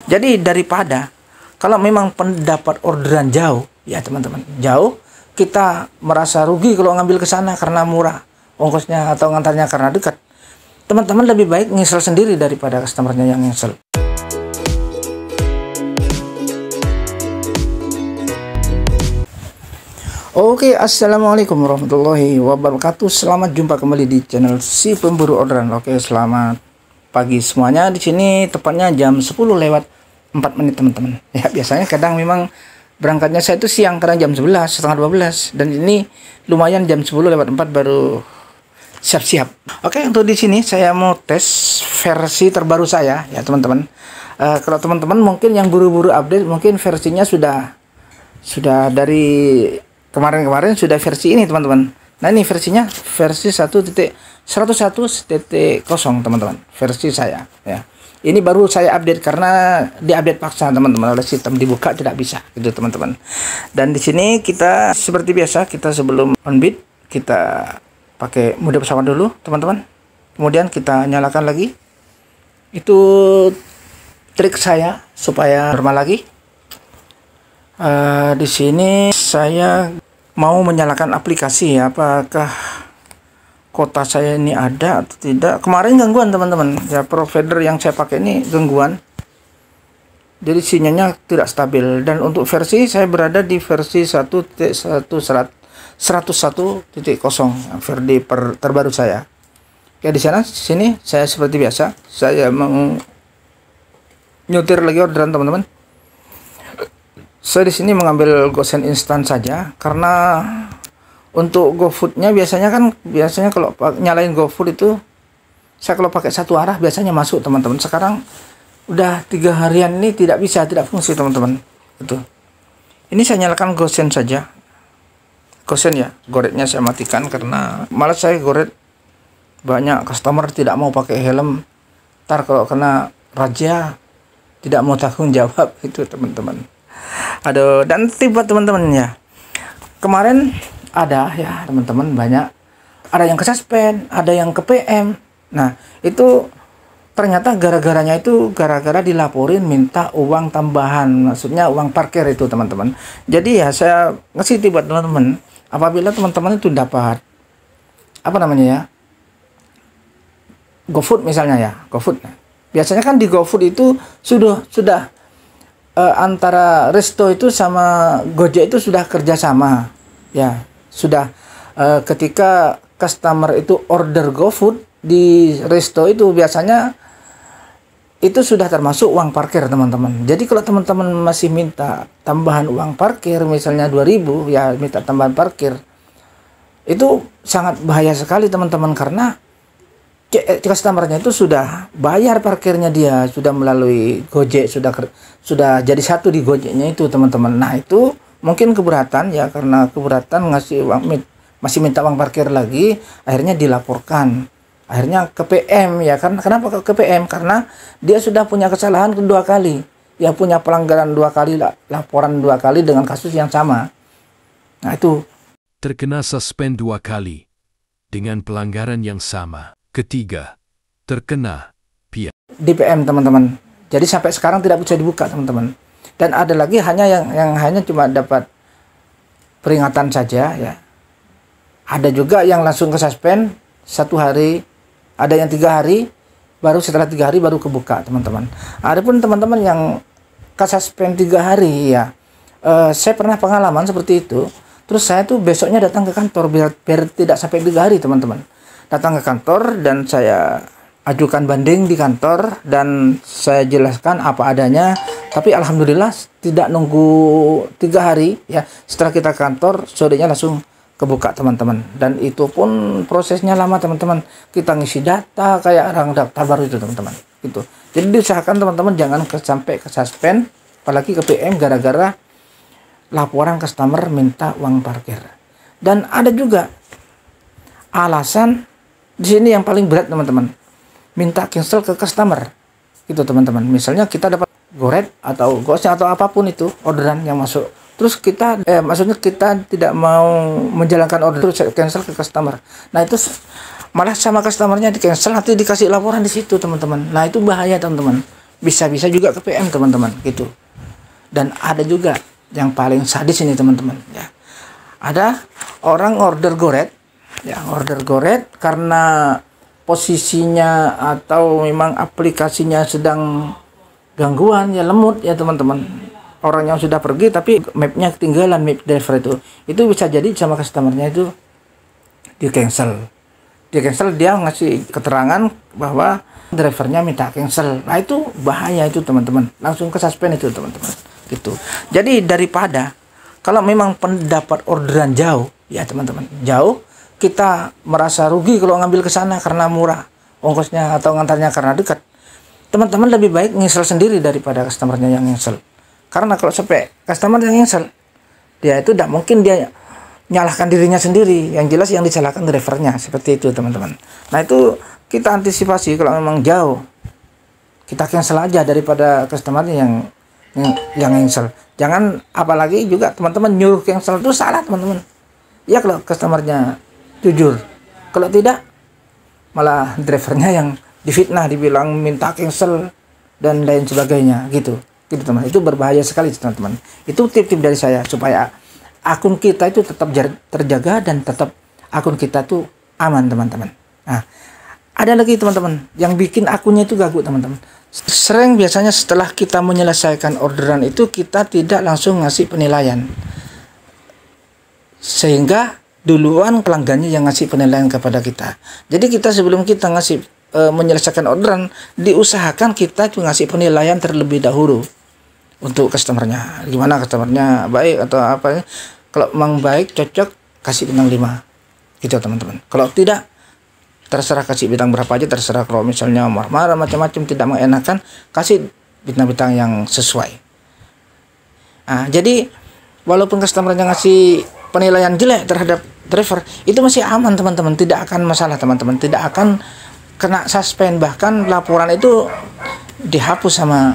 Jadi daripada kalau memang pendapat orderan jauh, ya teman-teman, jauh, kita merasa rugi kalau ngambil ke sana karena murah ongkosnya atau ngantarnya karena dekat. Teman-teman lebih baik ngisel sendiri daripada customernya yang ngisel. Oke, assalamualaikum warahmatullahi wabarakatuh. Selamat jumpa kembali di channel si pemburu orderan. Oke, selamat pagi semuanya. Di sini tepatnya jam 10 lewat 4 menit teman-teman. Ya, biasanya kadang memang berangkatnya saya itu siang, kadang jam 11, setengah 12. Dan ini lumayan jam 10 lewat 4 baru siap-siap. Oke, untuk di sini saya mau tes versi terbaru saya ya teman-teman. Kalau teman-teman mungkin yang buru-buru update, mungkin versinya sudah dari kemarin-kemarin sudah versi ini teman-teman. Nah, ini versinya versi 1.101.0 teman-teman, versi saya ya. Ini baru saya update karena diupdate paksa teman-teman, oleh sistem dibuka tidak bisa gitu teman-teman. Dan di sini kita seperti biasa, kita sebelum on bid kita pakai mode pesawat dulu teman-teman. Kemudian kita nyalakan lagi. Itu trik saya supaya normal lagi. Di sini saya mau menyalakan aplikasi ya, apakah kota saya ini ada atau tidak. Kemarin gangguan teman-teman ya, provider yang saya pakai ini gangguan, jadi sinyalnya tidak stabil. Dan untuk versi saya berada di versi 1.101.0 versi terbaru saya ya. Di sini saya seperti biasa, saya mau nyetir lagi orderan teman-teman. Saya di sini mengambil gosen instan saja karena untuk GoFood-nya biasanya kalau nyalain GoFood itu saya kalau pakai satu arah biasanya masuk teman-teman. Sekarang udah 3 harian ini tidak fungsi teman-teman. Itu. Ini saya nyalakan gosen saja. Gosen ya, goretnya saya matikan karena malas saya goret. Banyak customer tidak mau pakai helm. Ntar kalau kena razia tidak mau tanggung jawab itu teman-teman. Aduh, dan tiba teman-teman ya. Kemarin ada ya teman-teman, banyak ada yang ke suspend, ada yang ke PM. Nah, itu ternyata gara-garanya itu gara-gara dilaporin minta uang tambahan, maksudnya uang parkir itu teman-teman. Jadi ya saya ngasih tiba teman-teman, apabila teman-teman itu dapat apa namanya ya, GoFood misalnya ya, GoFood. Biasanya kan di GoFood itu sudah antara Resto itu sama Gojek itu sudah kerjasama ya. Sudah ketika customer itu order GoFood di Resto itu biasanya itu sudah termasuk uang parkir teman-teman. Jadi kalau teman-teman masih minta tambahan uang parkir misalnya 2.000 ya, minta tambahan parkir, itu sangat bahaya sekali teman-teman, karena customernya itu sudah bayar parkirnya, dia sudah melalui Gojek, sudah jadi satu di Gojeknya itu teman-teman. Nah, itu mungkin keberatan ya, karena keberatan ngasih uang, masih minta uang parkir lagi, akhirnya dilaporkan, akhirnya ke PM ya. Kan kenapa ke PM? Karena dia sudah punya kesalahan 2 kali ya, punya pelanggaran 2 kali, laporan 2 kali dengan kasus yang sama. Nah, itu terkena suspend 2 kali dengan pelanggaran yang sama. Ketiga, terkena di PM teman-teman. Jadi sampai sekarang tidak bisa dibuka teman-teman. Dan ada lagi yang hanya cuma dapat peringatan saja ya. Ada juga yang langsung ke suspend 1 hari, ada yang 3 hari, baru setelah 3 hari baru kebuka teman-teman. Adapun teman-teman yang ke suspend 3 hari ya, saya pernah pengalaman seperti itu. Terus saya tuh besoknya datang ke kantor biar tidak sampai 3 hari teman-teman. Datang ke kantor dan saya ajukan banding di kantor dan saya jelaskan apa adanya. Tapi alhamdulillah tidak nunggu 3 hari ya, setelah kita ke kantor sorenya langsung kebuka teman-teman. Dan itu pun prosesnya lama teman-teman, kita ngisi data kayak orang daftar baru itu teman-teman gitu. Jadi diusahakan teman-teman jangan sampai ke suspend, apalagi ke PM gara-gara laporan customer minta uang parkir. Dan ada juga alasan di sini yang paling berat teman-teman, minta cancel ke customer itu teman-teman. Misalnya kita dapat goret atau gosnya atau apapun itu orderan yang masuk, terus kita maksudnya kita tidak mau menjalankan order, terus cancel ke customer. Nah, itu malah sama customernya di cancel, nanti dikasih laporan di situ teman-teman. Nah, itu bahaya teman-teman. bisa-bisa juga ke PM teman-teman gitu. Dan ada juga yang paling sadis ini teman-teman ya. Ada orang order goret ya, order goret karena posisinya atau memang aplikasinya sedang gangguan ya, lemot ya teman-teman. Orang yang sudah pergi tapi mapnya ketinggalan, map driver itu bisa jadi sama customernya itu di cancel. Dia cancel, dia ngasih keterangan bahwa drivernya minta cancel. Nah itu bahaya itu teman-teman, langsung ke suspend itu teman-teman gitu. Jadi daripada kalau memang pendapat orderan jauh ya teman-teman, jauh, kita merasa rugi kalau ngambil ke sana karena murah ongkosnya atau ngantarnya karena dekat, teman-teman lebih baik ngisel sendiri daripada customernya yang ngisel. Karena kalau sampai customer yang ngisel, dia itu tidak mungkin dia nyalahkan dirinya sendiri, yang jelas yang disalahkan drivernya, seperti itu teman-teman. Nah itu kita antisipasi kalau memang jauh, kita cancel aja daripada customer yang cancel. Jangan, apalagi juga teman-teman nyuruh cancel itu salah teman-teman. Ya kalau customernya jujur, kalau tidak malah drivernya yang difitnah, dibilang minta cancel dan lain sebagainya gitu teman. Itu berbahaya sekali teman-teman. Itu tip-tip dari saya supaya akun kita itu tetap terjaga dan tetap akun kita tuh aman teman-teman. Nah, ada lagi teman-teman yang bikin akunnya itu gagu teman-teman. Sering biasanya setelah kita menyelesaikan orderan itu kita tidak langsung ngasih penilaian, sehingga duluan pelanggannya yang ngasih penilaian kepada kita. Jadi kita sebelum kita ngasih menyelesaikan orderan, diusahakan kita juga ngasih penilaian terlebih dahulu untuk customernya. Gimana customernya, baik atau apa? Kalau memang baik, cocok, kasih bintang 5 gitu teman-teman. Kalau tidak, terserah kasih bintang berapa aja, terserah. Kalau misalnya marah-marah macam-macam tidak mengenakan, kasih bintang-bintang yang sesuai. Nah, jadi walaupun customernya ngasih penilaian jelek terhadap driver, itu masih aman teman-teman, tidak akan masalah teman-teman, tidak akan kena suspend, bahkan laporan itu dihapus sama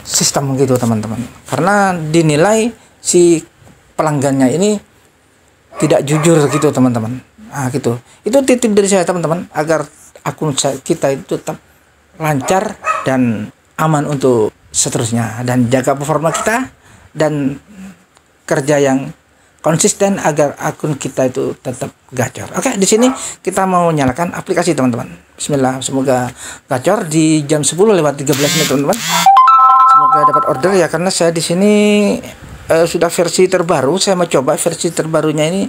sistem gitu teman-teman, karena dinilai si pelanggannya ini tidak jujur gitu teman-teman. Nah gitu, itu titip dari saya teman-teman, agar akun kita itu tetap lancar dan aman untuk seterusnya, dan jaga performa kita dan kerja yang konsisten agar akun kita itu tetap gacor. Oke, di sini kita mau nyalakan aplikasi teman-teman. Bismillah, semoga gacor di jam 10:13 teman-teman. Semoga dapat order ya, karena saya di sini sudah versi terbaru. Saya mau coba versi terbarunya ini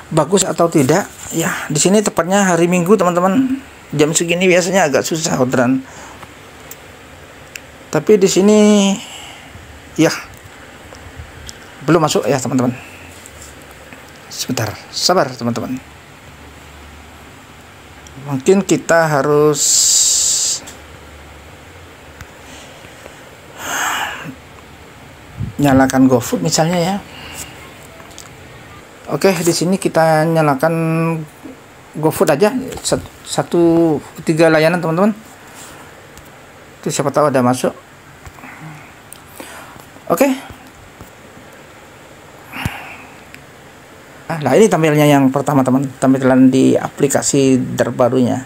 bagus atau tidak. Ya, di sini tepatnya hari Minggu teman-teman. Jam segini biasanya agak susah orderan. Tapi di sini ya belum masuk ya teman-teman. Sebentar, sabar teman-teman. Mungkin kita harus nyalakan GoFood misalnya ya. Oke, di sini kita nyalakan GoFood aja, 3 layanan teman-teman. Itu siapa tahu ada masuk. Oke. Nah, ini tampilnya yang pertama teman, tampilan di aplikasi terbarunya.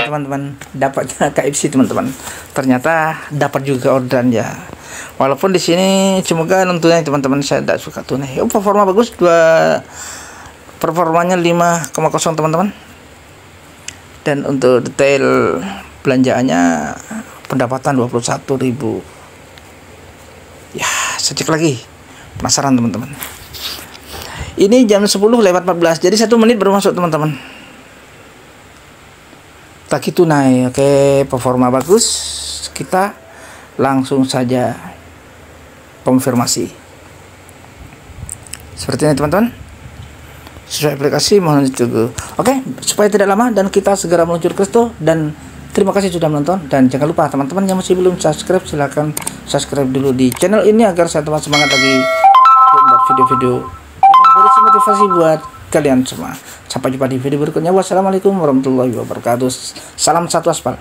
Teman-teman, dapatnya KFC teman-teman. Ternyata dapat juga orderan ya. Walaupun di sini semoga non tunai teman-teman, saya tidak suka tunai. Performa bagus, performanya 5,0 teman-teman. Dan untuk detail belanjaannya pendapatan 21.000. Ya, secek lagi. Penasaran teman-teman. Ini jam 10:14, jadi 1 menit baru masuk teman-teman. Taki tunai, oke, performa bagus. Kita langsung saja konfirmasi. Seperti ini teman-teman. Sesuai aplikasi mohon ditunggu. Oke, supaya tidak lama dan kita segera meluncur ke situ. Dan terima kasih sudah menonton, dan jangan lupa teman-teman yang masih belum subscribe, silahkan subscribe dulu di channel ini agar saya tetap semangat lagi membuat video-video yang berisi motivasi buat kalian semua. Sampai jumpa di video berikutnya. Wassalamualaikum warahmatullahi wabarakatuh. Salam satu aspal.